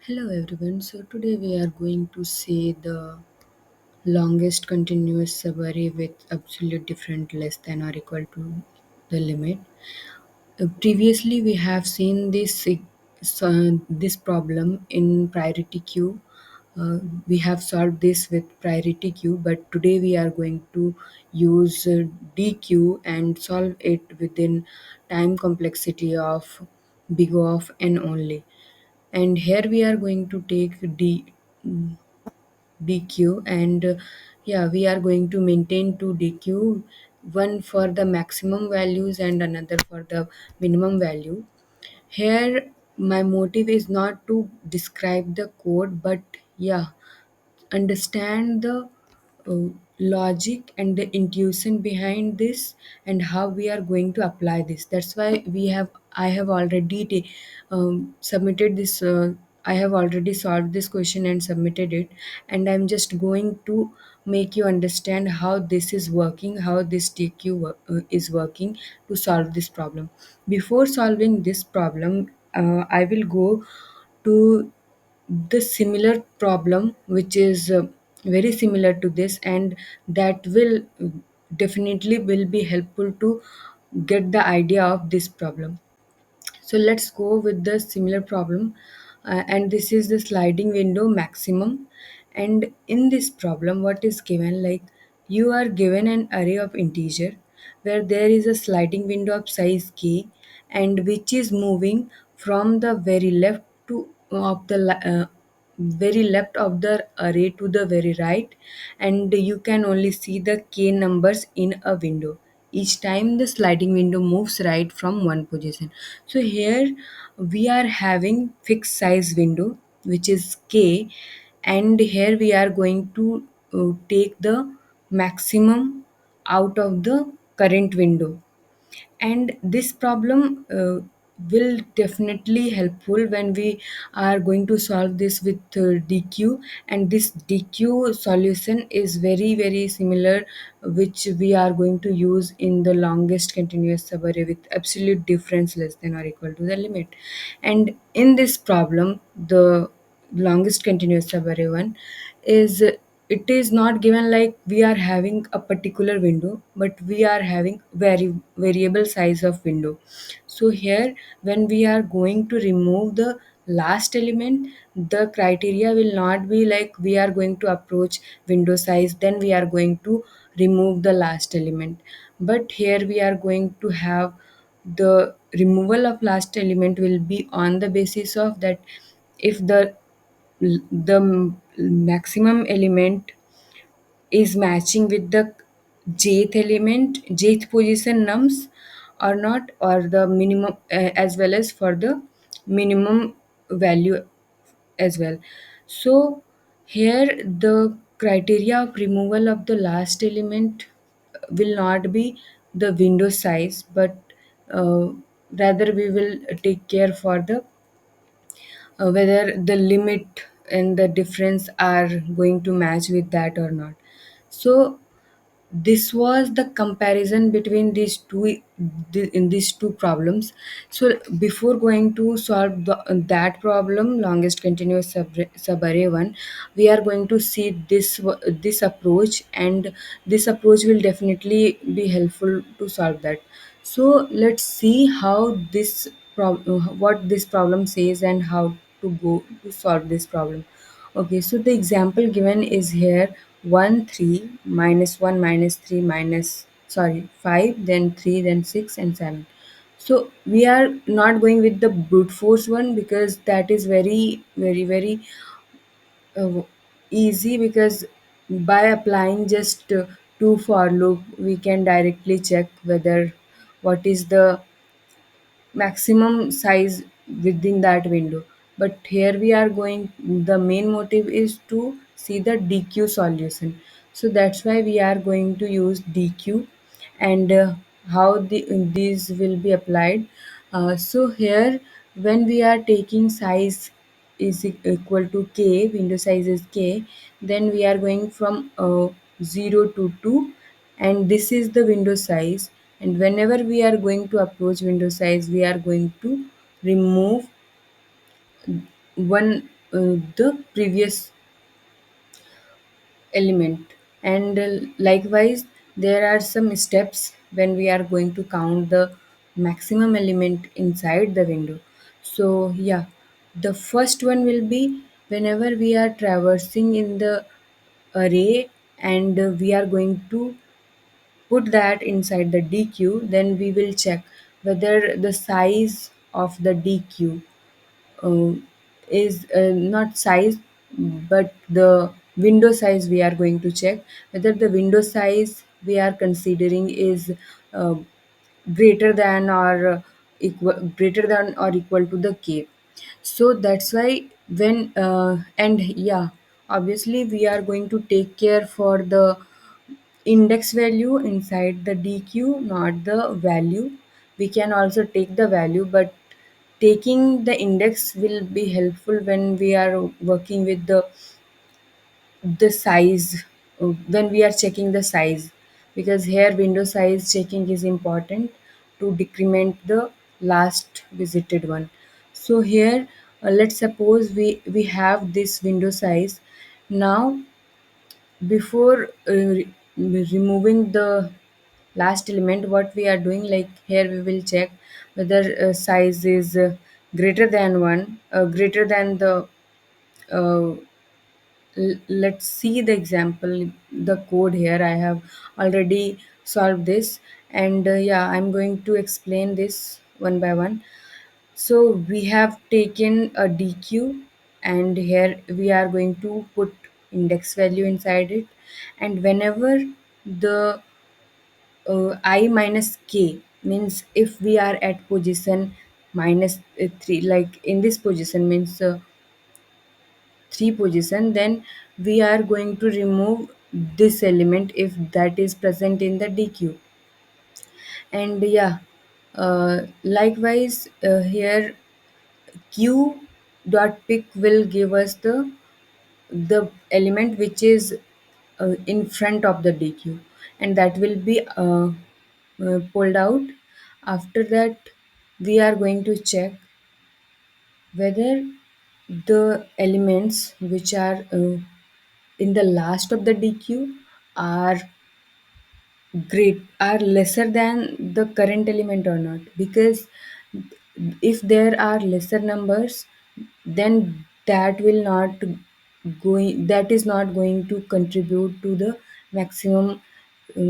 Hello everyone. So today we are going to see the longest continuous subarray with absolute different less than or equal to the limit. Previously we have seen this problem in priority queue. We have solved this with priority queue, but today we are going to use DQ and solve it within time complexity of big O of n only. And here we are going to take dq and yeah, we are going to maintain two dq, one for the maximum values and another for the minimum value. Here my motive is not to describe the code, but yeah, understand the uh, logic and the intuition behind this and how we are going to apply this. That's why I have already submitted this. I have already solved this question and submitted it, and I'm just going to make you understand how this is working, how this is working to solve this problem. Before solving this problem, I will go to the similar problem which is very similar to this, and that will definitely will be helpful to get the idea of this problem. So let's go with the similar problem, and this is the sliding window maximum. And in this problem, what is given, like, you are given an array of integer where there is a sliding window of size k, and which is moving from the very left to of the very left of the array to the very right, and you can only see the k numbers in a window each time the sliding window moves right from one position. So here we are having fixed size window which is k, and here we are going to take the maximum out of the current window. And this problem will definitely helpful when we are going to solve this with dq. And this dq solution is very similar, which we are going to use in the longest continuous subarray with absolute difference less than or equal to the limit. And in this problem, the longest continuous subarray one is, it is not given like we are having a particular window, but we are having variable size of window. So here when we are going to remove the last element, the criteria will not be like we are going to approach window size then we are going to remove the last element, but here we are going to have the removal of last element will be on the basis of that if the maximum element is matching with the jth position nums or not, or the minimum, as well as for the minimum value as well. So here the criteria of removal of the last element will not be the window size, but uh, rather we will take care for the whether the limit and the difference are going to match with that or not. So this was the comparison between these two, in these two problems. So before going to solve that problem, longest continuous subarray one, we are going to see this approach, and this approach will definitely be helpful to solve that. So let's see how what this problem says and how to go to solve this problem. Okay, so the example given is here 1, 3, minus 1, minus 3, minus, sorry, 5, then 3, then 6, and 7. So we are not going with the brute force one because that is very uh, easy, because by applying just two for loop we can directly check whether what is the maximum size within that window. But here we are going, the main motive is to see the dq solution. So that's why we are going to use dq, and how these will be applied. So here when we are taking size is equal to k, window size is k, then we are going from 0 to 2, and this is the window size. And whenever we are going to approach window size, we are going to remove one the previous element. And likewise, there are some steps when we are going to count the maximum element inside the window. So yeah, the first one will be whenever we are traversing in the array, and we are going to put that inside the DQ, then we will check whether the size of the DQ uh, is not size, but the window size. We are going to check whether the window size we are considering is uh, greater than or equal to the k. So that's why when and yeah, obviously we are going to take care for the index value inside the DQ, not the value. We can also take the value, but taking the index will be helpful when we are working with the size, when we are checking the size, because here window size checking is important to decrement the last visited one. So here, let's suppose we have this window size. Now, before removing the last element, what we are doing, like here we will check whether size is greater than 1, greater than the uh, let's see the example, the code. Here I have already solved this, and yeah, I'm going to explain this one by one. So we have taken a DQ, and here we are going to put index value inside it. And whenever the I minus k, means if we are at position minus 3, like in this position means 3 position, then we are going to remove this element if that is present in the DQ. And yeah, likewise, here q dot pick will give us the element which is in front of the DQ, and that will be pulled out. After that, we are going to check whether the elements which are in the last of the DQ are lesser than the current element or not. Because if there are lesser numbers, then that is not going to contribute to the maximum,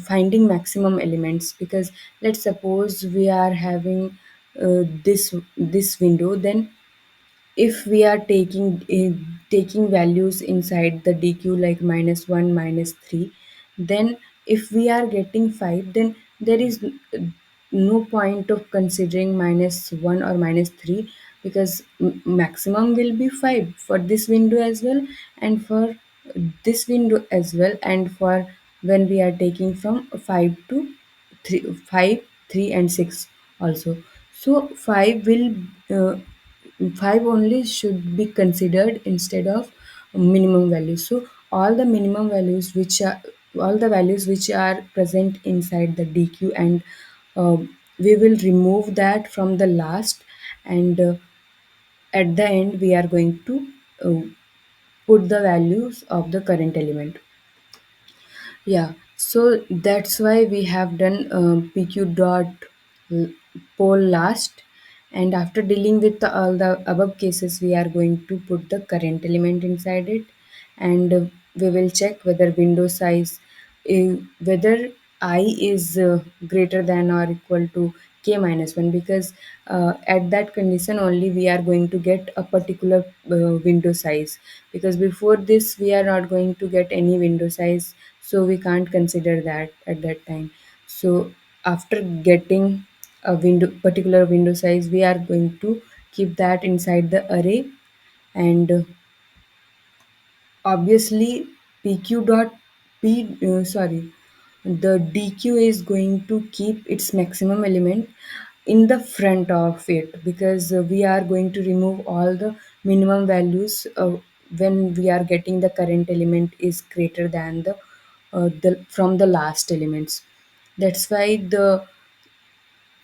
finding maximum elements. Because let's suppose we are having this window, then if we are taking values inside the DQ, like -1, -3, then if we are getting 5, then there is no point of considering -1 or -3, because maximum will be 5 for this window as well, and for this window as well, and for when we are taking from 5 to 3, 5, 3 and 6 also. So 5 will 5 only should be considered instead of minimum values. So all the values which are present inside the DQ, and uh, we will remove that from the last, and at the end we are going to uh, put the values of the current element. Yeah, so that's why we have done PQ dot l- poll last, and after dealing with all the above cases, we are going to put the current element inside it, and we will check whether window size, whether I is greater than or equal to k minus 1, because at that condition only we are going to get a particular window size, because before this we are not going to get any window size, so we can't consider that at that time. So after getting a particular window size, we are going to keep that inside the array. And obviously pq dot p sorry the DQ is going to keep its maximum element in the front of it, because we are going to remove all the minimum values when we are getting the current element is greater than the from the last elements. That's why the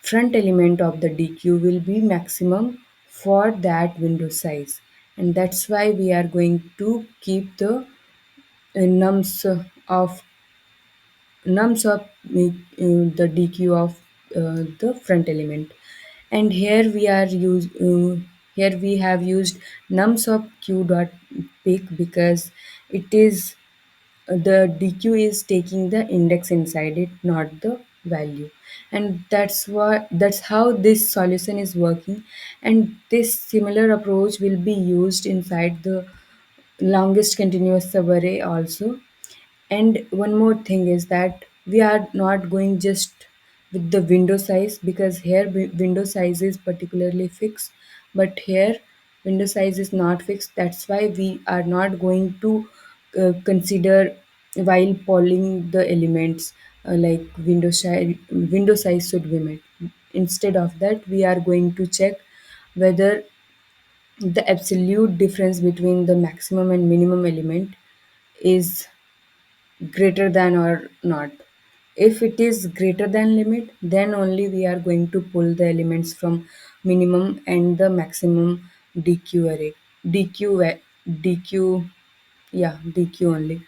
front element of the DQ will be maximum for that window size. and that's why we are going to keep the nums of the dq of the front element. And here we have used nums of q dot pick because it is the dq is taking the index inside it, not the value. And that's how this solution is working. And this similar approach will be used inside the longest continuous subarray also. And one more thing is that we are not going just with the window size, because here window size is particularly fixed, but here window size is not fixed. That's why we are not going to consider while polling the elements like window size should be met. Instead of that, we are going to check whether the absolute difference between the maximum and minimum element is greater than or not. If it is greater than limit, then only we are going to pull the elements from minimum and the maximum DQ array. DQ, DQ, yeah, DQ only.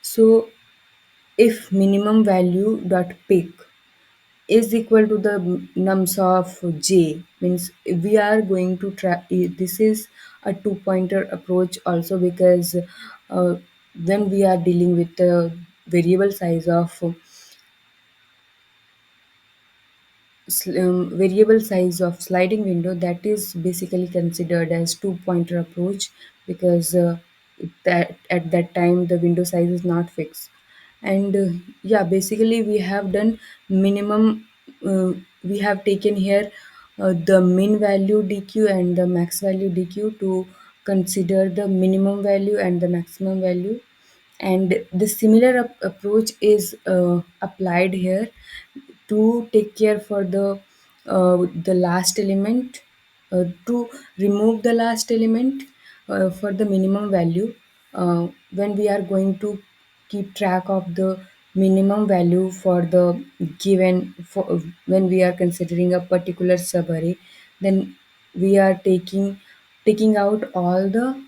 So if minimum value dot pick is equal to the nums of j, means we are going to try. This is a two pointer approach also, because uh, when we are dealing with the variable size of variable size of sliding window, that is basically considered as two pointer approach, because that at that time the window size is not fixed. And yeah, basically we have done minimum. We have taken here the min value dq and the max value dq to consider the minimum value and the maximum value. And the similar approach is applied here to take care for the last element, to remove the last element for the minimum value. When we are going to keep track of the minimum value for the given when we are considering a particular subarray, then we are taking out all the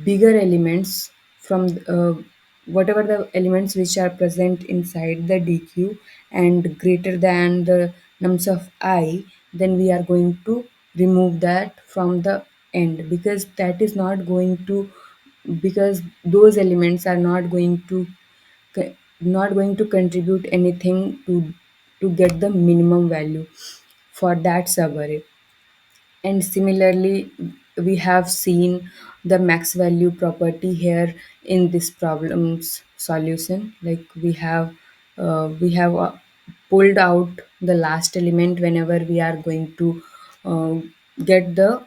bigger elements from whatever the elements which are present inside the dq and greater than the nums of I, then we are going to remove that from the end, because that is not going to, because those elements are not going to contribute anything to get the minimum value for that subarray. And similarly, we have seen the max value property here in this problem's solution. Like we have pulled out the last element whenever we are going to uh, get the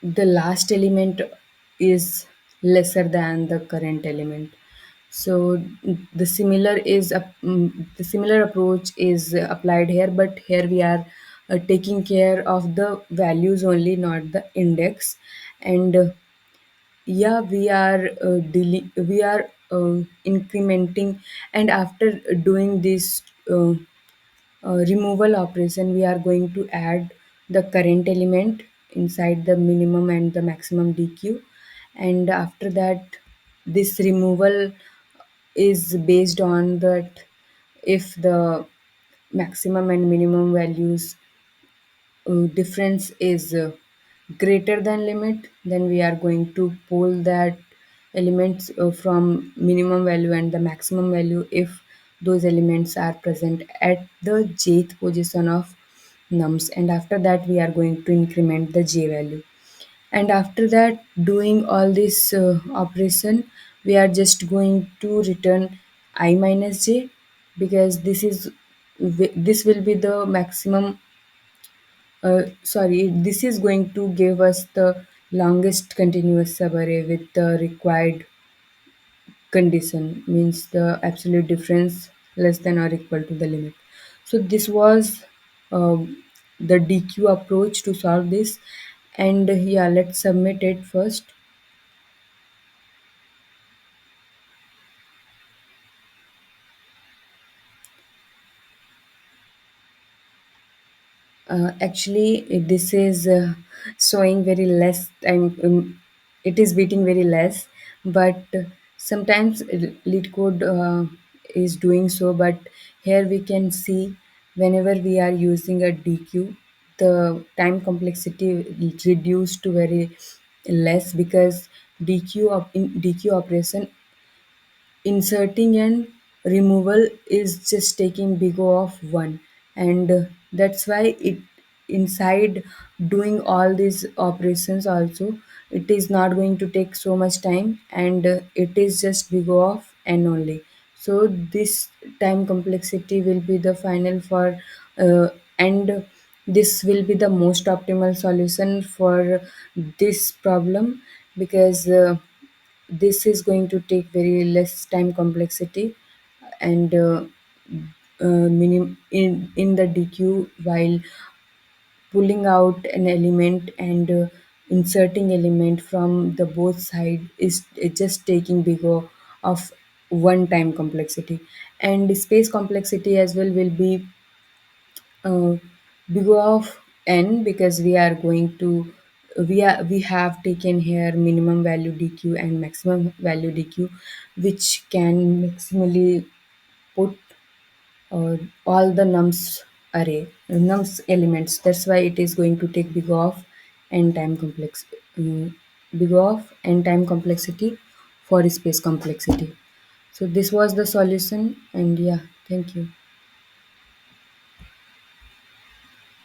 last element is lesser than the current element. So the similar approach is applied here, but here we are taking care of the values only, not the index. And yeah, we are incrementing. And after doing this removal operation, we are going to add the current element inside the minimum and the maximum dq. And after that, this removal is based on that if the maximum and minimum values difference is greater than limit, then we are going to pull that elements from minimum value and the maximum value if those elements are present at the jth position of nums. And after that, we are going to increment the j value. And after that, doing all this operation, we are just going to return I minus j, because this will be the maximum. Sorry, this is going to give us the longest continuous subarray with the required condition, means the absolute difference less than or equal to the limit. So this was the DQ approach to solve this. And yeah, let's submit it first. Actually, this is showing very less time. It is beating very less, but sometimes lead code is doing so. But here we can see whenever we are using a DQ, the time complexity is reduced to very less because in DQ operation, inserting and removal is just taking big O of 1, and that's why it inside doing all these operations also, it is not going to take so much time, and it is just big O of n only. So this time complexity will be the final for and this will be the most optimal solution for this problem because this is going to take very less time complexity and in the DQ while pulling out an element and inserting element from the both side is just taking bigger of one time complexity, and space complexity as well will be uh, big O of n because we have taken here minimum value dq and maximum value dq, which can maximally put uh, all the nums elements. That's why it is going to take big O of n time uh, big O of n time complexity for space complexity. So this was the solution, and yeah, thank you.